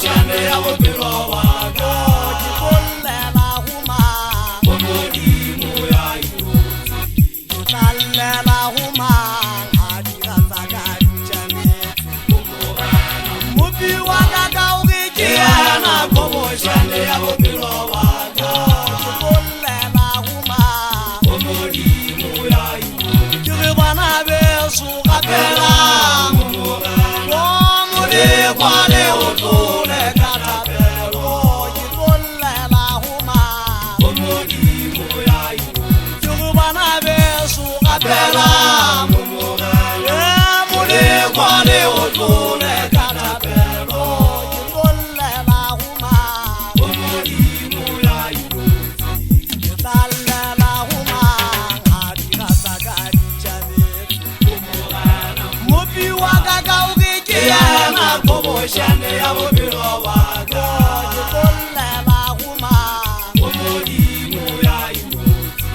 shane ya bophelo ba ka ke bollela go mang go Modimo ya ikotsi ke tlallela go mang a dira tsa ka ditšhametse go Morena mopi wa ka ka o re ke ke yena go shane ya bophelo ba ka ke bollela go mang go Modimo ya ikotsi ke re bana beso gapelang go Morena le kwale o tlole ka thapelo ke bollela go mang go Modimo ya ikotsi ke re bana beso gapelang go Morena le kwale o tlole ka thapelo ke bollela go mang go Modimo ya ikotsi ke tlallela go mang a dira tsa ka ditšhametse go Morena mopi wa ka ka o re ke ke yena go shane ya bophelo ba ka ke bollela go mang go Modimo ya ikotsi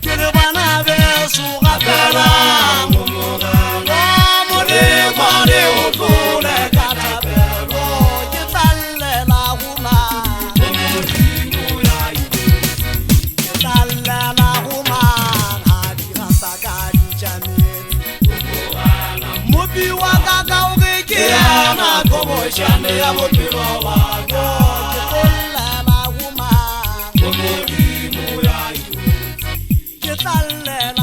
ke re bana beso gapelang go Morena le kwale o tlole ka thapelo ke tlallela go mang go Modimo ya ikotsi ke tlallela go mang a dira tsa ka ditšhametse go Morena mopi wa ka ka o re ke ke yena go shane ya bophelo ba ka ke bollela go mang go Modimo ya ikotsi ke tlallela